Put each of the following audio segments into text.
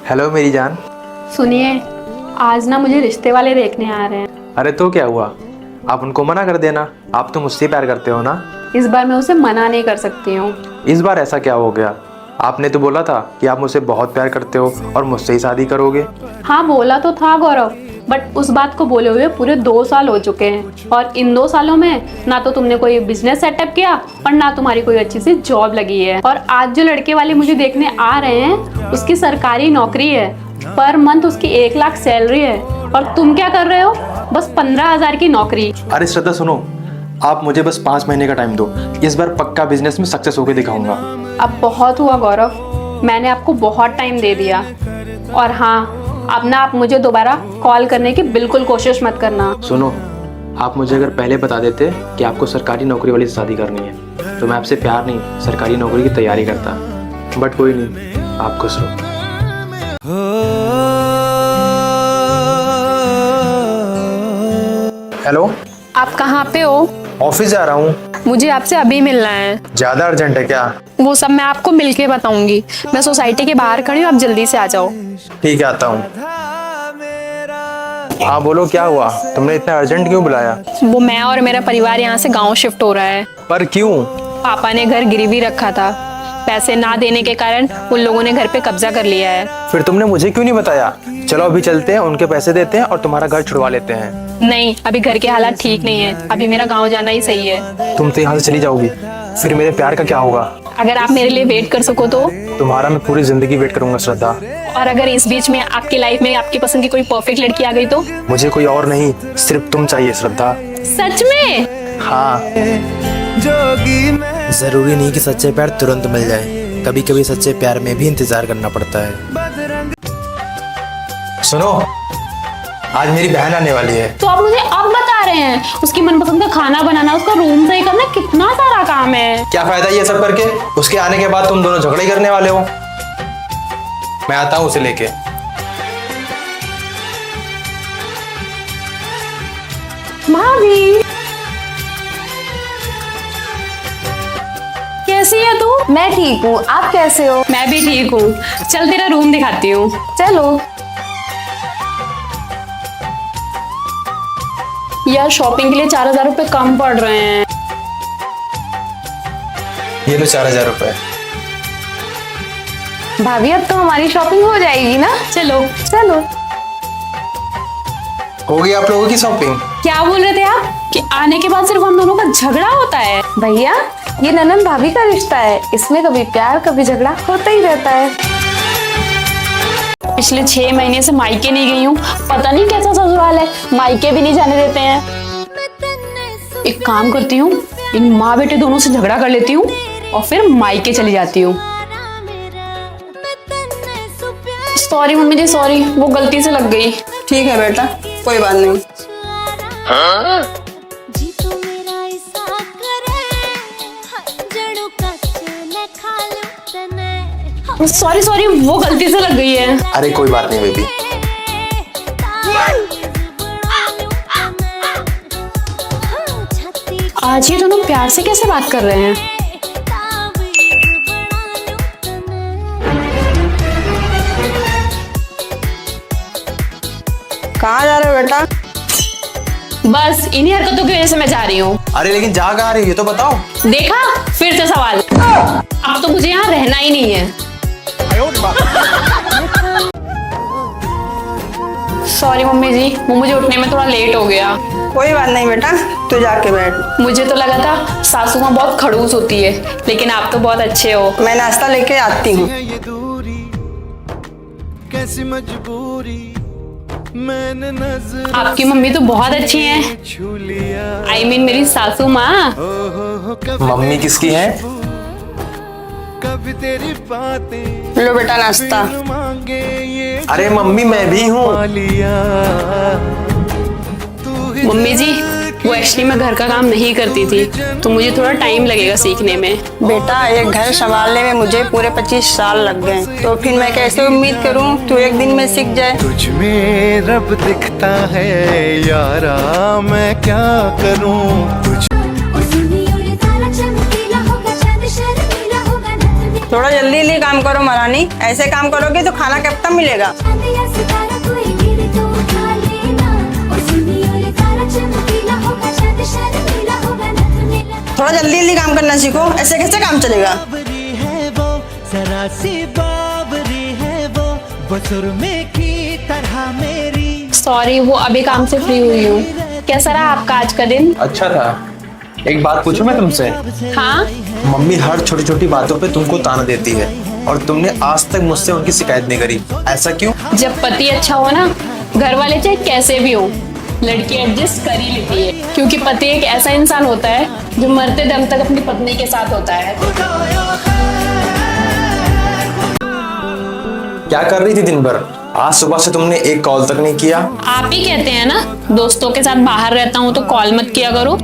Hello मेरी जान। सुनिए, आज ना मुझे रिश्ते वाले देखने आ रहे हैं। अरे तो क्या हुआ, आप उनको मना कर देना, आप तो मुझसे प्यार करते हो ना। इस बार मैं उसे मना नहीं कर सकती हूँ। इस बार ऐसा क्या हो गया? आपने तो बोला था कि आप मुझसे बहुत प्यार करते हो और मुझसे ही शादी करोगे। हाँ बोला तो था गौरव, बट उस बात को बोले हुए पूरे 2 साल हो चुके हैं और इन 2 सालों में ना तो तुमने कोई बिजनेस सेटअप किया और ना तुम्हारी कोई अच्छी सी जॉब लगी है। और आज जो लड़के वाले मुझे देखने आ रहे हैं उसकी सरकारी नौकरी है, पर मंथ उसकी 1 लाख सैलरी है और तुम क्या कर रहे हो? बस 15,000 की नौकरी। अरे श्रद्धा सुनो, आप मुझे बस 5 महीने का टाइम दो, इस बार पक्का बिजनेस में सक्सेस होकर दिखाऊंगा। अब बहुत हुआ गौरव, मैंने आपको बहुत टाइम दे दिया। और हाँ, अब ना आप मुझे दोबारा कॉल करने की बिल्कुल कोशिश मत करना। सुनो, आप मुझे अगर पहले बता देते कि आपको सरकारी नौकरी वाली से शादी करनी है तो मैं आपसे प्यार नहीं सरकारी नौकरी की तैयारी करता, बट कोई नहीं, आप खुश रहो। हेलो, आप कहाँ पे हो? ऑफिस जा रहा हूँ। मुझे आपसे अभी मिलना है। ज्यादा अर्जेंट है क्या? वो सब मैं आपको मिलके बताऊंगी। मैं सोसाइटी के बाहर खड़ी हूँ, आप जल्दी से आ जाओ। ठीक है, आता हूँ। हाँ बोलो, क्या हुआ? तुमने इतना अर्जेंट क्यों बुलाया? वो मैं और मेरा परिवार यहाँ से गांव शिफ्ट हो रहा है। पर क्यों? पापा ने घर गिरवी रखा था, पैसे ना देने के कारण उन लोगों ने घर पे कब्जा कर लिया है। फिर तुमने मुझे क्यों नहीं बताया? चलो अभी चलते हैं, उनके पैसे देते हैं और तुम्हारा घर छुड़वा लेते हैं। नहीं, अभी घर के हालात ठीक नहीं है, अभी मेरा गाँव जाना ही सही है। तुम तो यहाँ से चली जाओगी, फिर मेरे प्यार का क्या होगा? अगर आप मेरे लिए वेट कर सको तो। तुम्हारा मैं पूरी जिंदगी वेट करूंगा श्रद्धा। और अगर इस बीच में आपकी लाइफ में आपकी पसंद की कोई परफेक्ट लड़की आ गई तो? मुझे कोई और नहीं, सिर्फ तुम चाहिए श्रद्धा। सच में? हाँ। जरूरी नहीं कि सच्चे प्यार तुरंत मिल जाए, कभी कभी सच्चे प्यार में भी इंतजार करना पड़ता है। सुनो, आज मेरी बहन आने वाली है। तो आप मुझे अब बता रहे हैं? उसकी मनपसंद का खाना बनाना, उसका रूम सही करना, कितना सारा काम है। क्या फायदा ये सब करके? उसके आने के बाद तुम दोनों झगड़े ही करने वाले हो। मैं आता हूँ उसे लेके। भाभी, कैसी है तू? मैं ठीक हूँ, आप कैसे हो? मैं भी ठीक हूँ। चल तेरा रूम दिखाती हूँ। चलो। यार शॉपिंग के लिए 4,000 रुपए कम पड़ रहे हैं। ये लो 4,000 रुपए। भाभी अब तो हमारी शॉपिंग हो जाएगी ना? चलो। चलो। हो गई आप लोगों की शॉपिंग? क्या बोल रहे थे आप कि आने के बाद सिर्फ हम दोनों का झगड़ा होता है? भैया, ये ननद भाभी का रिश्ता है, इसमें कभी प्यार कभी झगड़ा होता ही रहता है। पिछले 6 महीने से मायके नहीं गई हूँ, पता नहीं कैसा ससुराल है, मायके भी नहीं जाने देते हैं। एक काम करती हूँ, इन माँ बेटे दोनों से झगड़ा कर लेती हूँ और फिर मायके चली जाती हूँ। सॉरी मम्मी जी, सॉरी, वो गलती से लग गई। ठीक है बेटा, कोई बात नहीं। सॉरी सॉरी, वो गलती से लग गई है। अरे कोई बात नहीं बेबी। आज ये दोनों प्यार से कैसे बात कर रहे हैं? कहाँ जा रहे हो बेटा? बस इन्हीं हरकतों की वजह से मैं जा रही हूँ। अरे लेकिन जा कहाँ रही हो ये तो बताओ। देखा, फिर से सवाल। अब तो मुझे यहाँ रहना ही नहीं है। सॉरी मम्मी जी, वो मुझे उठने में थोड़ा लेट हो गया। कोई बात नहीं बेटा, तू जाके बैठ। मुझे तो लगा था सासू माँ बहुत खड़ूस होती है, लेकिन आप तो बहुत अच्छे हो। मैं नाश्ता लेके आती हूँ। आपकी मम्मी तो बहुत अच्छी हैं। I mean मेरी सासू माँ। मम्मी किसकी है? लो बेटा नाश्ता। अरे मम्मी मैं भी हूँ। मम्मी जी, वो एक्चुअली मैं घर का काम नहीं करती थी, तो मुझे थोड़ा टाइम लगेगा सीखने में। बेटा, एक घर संभालने में मुझे पूरे 25 साल लग गए, तो फिर मैं कैसे उम्मीद करूं तू एक दिन में सीख जाए। तुझ में रब दिखता है यारा, मैं क्या करूं। थोड़ा जल्दी जल्दी काम करो महारानी, ऐसे काम करोगे तो खाना कब तक मिलेगा। थोड़ा जल्दी जल्दी काम करना सीखो, ऐसे कैसे काम चलेगा। सॉरी, वो अभी काम से फ्री हुई हूँ। कैसा रहा आपका आज का दिन? अच्छा था। एक बात पूछूं मैं तुमसे? हाँ, मम्मी हर छोटी छोटी बातों पे तुमको ताना देती है और तुमने आज तक मुझसे उनकी शिकायत नहीं करी, ऐसा क्यों? जब पति अच्छा हो ना, घर वाले चाहे कैसे भी हो, लड़की एडजस्ट कर ही लेती है, क्योंकि पति एक ऐसा इंसान होता है जो मरते दम तक अपनी पत्नी के साथ होता है। क्या कर रही थी दिन भर? आज सुबह से तुमने एक कॉल तक नहीं किया। आप ही कहते हैं ना, दोस्तों के साथ बाहर रहता हूँ तो कॉल मत किया करो।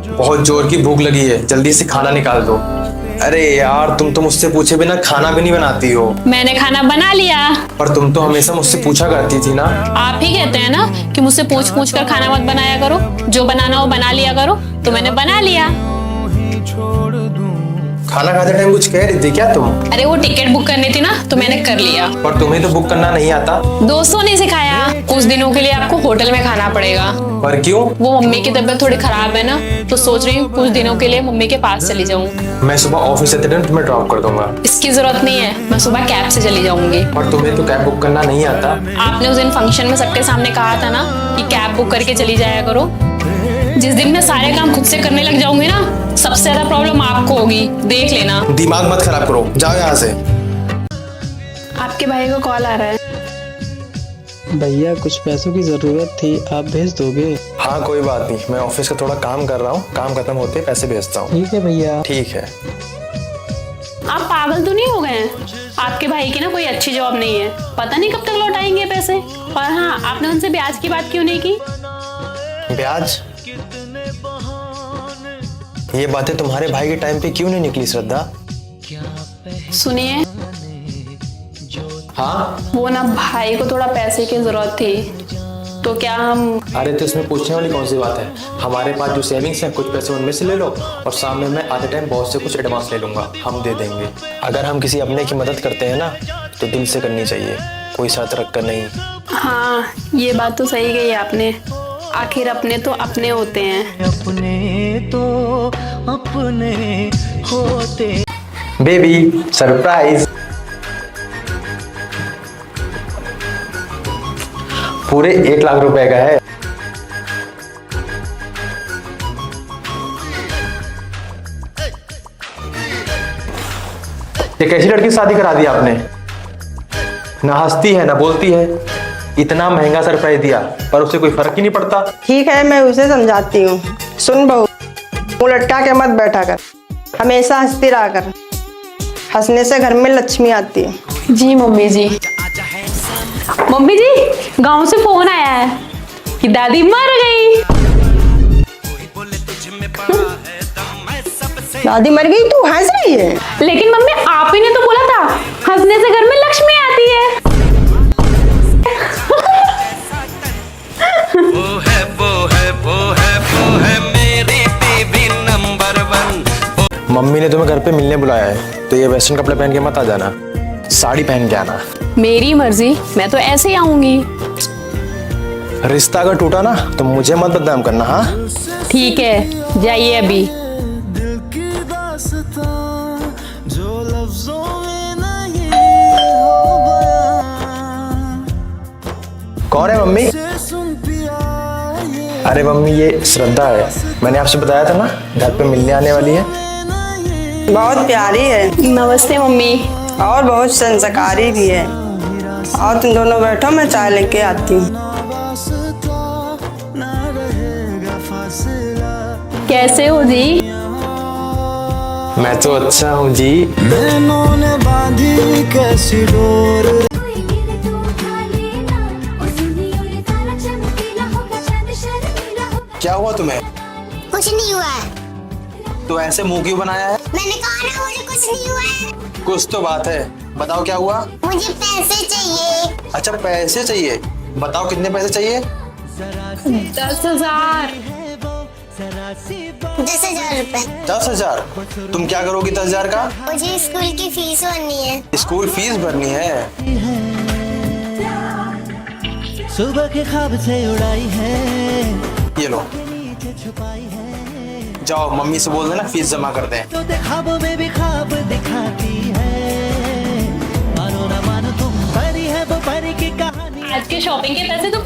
बहुत जोर की भूख लगी है, जल्दी से खाना निकाल दो। अरे यार, तुम तो मुझसे पूछे बिना खाना भी नहीं बनाती हो। मैंने खाना बना लिया। पर तुम तो हमेशा मुझसे पूछा करती थी ना। आप ही कहते हैं ना कि मुझसे पूछ पूछ कर खाना मत बनाया करो, जो बनाना हो बना लिया करो, तो मैंने बना लिया। खाना खाते टाइम कुछ कह रही थी क्या तुम? अरे वो टिकट बुक करनी थी ना, तो मैंने कर लिया। पर तुम्हें तो बुक करना नहीं आता। दोस्तों ने सिखाया। कुछ दिनों के लिए आपको होटल में खाना पड़ेगा। पर क्यों? वो मम्मी की तबीयत थोड़ी खराब है ना, तो सोच रही हूँ कुछ दिनों के लिए मम्मी के पास चली जाऊँ। मैं सुबह ऑफिस से तुम्हें ड्रॉप कर दूंगा। इसकी जरूरत नहीं है, मैं सुबह कैब से चली जाऊंगी। पर तुम्हें तो कैब बुक करना नहीं आता। आपने उस दिन फंक्शन में सबके सामने कहा था ना कि कैब बुक करके चली जाया करो। जिस दिन मैं सारे काम खुद से करने लग जाऊंगी ना, सबसे ज्यादा प्रॉब्लम आपको होगी, देख लेना। दिमाग मत खराब करो, जाओ यहाँ से। आपके भाई को कॉल आ रहा है। भैया कुछ पैसों की जरूरत थी, आप भेज दोगे? हाँ कोई बात नहीं, मैं ऑफिस का थोड़ा काम कर रहा हूँ, काम खत्म होते पैसे भेजता हूँ। ठीक है भैया। ठीक है। आप पागल तो नहीं हो गए हैं? आपके भाई की ना कोई अच्छी जॉब नहीं है, पता नहीं कब तक लौट आएंगे पैसे। और हाँ, आपने उनसे ब्याज की बात क्यों नहीं की? ब्याज? ये बातें तुम्हारे भाई के टाइम पे क्यों नहीं निकली श्रद्धा? सुनिए, हाँ? वो ना भाई को थोड़ा पैसे की जरूरत थी, तो क्या हम? अरे तो इसमें पूछने वाली कौन सी बात है? हमारे पास जो सेविंग्स है कुछ पैसे उनमें से ले लो और सामने मैं आधे टाइम बॉस से कुछ एडवांस ले लूंगा, हम दे देंगे। अगर हम किसी अपने की मदद करते हैं ना तो दिल से करनी चाहिए, कोई शर्त रख कर नहीं। हाँ, ये बात तो सही कही आपने। आखिर अपने तो अपने होते हैं। अपने तो अपने होते। बेबी सरप्राइज, पूरे 1 लाख रुपए का है। ये कैसी लड़की से शादी करा दी आपने? ना हंसती है ना बोलती है, इतना महंगा सरप्राइज दिया पर उसे कोई फर्क ही नहीं पड़ता। ठीक है, मैं उसे समझाती हूँ। सुन बहू, मुँह लटका के मत बैठा कर, हमेशा हंसती रहा कर, हंसने से घर में लक्ष्मी आती है। जी मम्मी जी। मम्मी जी, गांव से फोन आया है कि दादी मर गई। दादी मर गई? तू हंस रही है? लेकिन मम्मी आप ही ने तो बोला था हंसने से घर में लक्ष्मी आती है। मम्मी ने तुम्हें घर पे मिलने बुलाया है तो ये वेस्टर्न कपड़े पहन के मत आ जाना, साड़ी पहन के आना। मेरी मर्जी, मैं तो ऐसे ही आऊंगी। रिश्ता अगर टूटा ना तो मुझे मत बदनाम करना। हाँ ठीक है, जाइए अभी। कौन है मम्मी? अरे मम्मी ये श्रद्धा है, मैंने आपसे बताया था ना घर पे मिलने आने वाली है। बहुत प्यारी है। नमस्ते मम्मी। और बहुत संस्कारी भी है। और तुम दोनों बैठो, मैं चाय लेके आती हूँ। कैसे हो जी? मैं तो अच्छा हूँ जी। ने बांधी कैसी डोर। क्या हुआ तुम्हें? कुछ नहीं हुआ है। तो ऐसे मुंह क्यों बनाया है? मैंने कहा ना मुझे कुछ नहीं हुआ है। कुछ तो बात है, बताओ क्या हुआ? मुझे पैसे चाहिए। अच्छा पैसे चाहिए, बताओ कितने पैसे चाहिए? 10,000। 10,000 रुपए। 10,000? तुम क्या करोगी 10,000 का? मुझे स्कूल की फीस भरनी है। स्कूल फीस भरनी है? सुबह के ख्वाब से उड़ाई है, ये लो, जाओ मम्मी से बोल देना फीस जमा कर दें। तो ख्वाबों में भी ख्वाब दिखाती है, मानो ना मानो तुम परी है वो परी की कहानी। आज के शॉपिंग के पैसे तो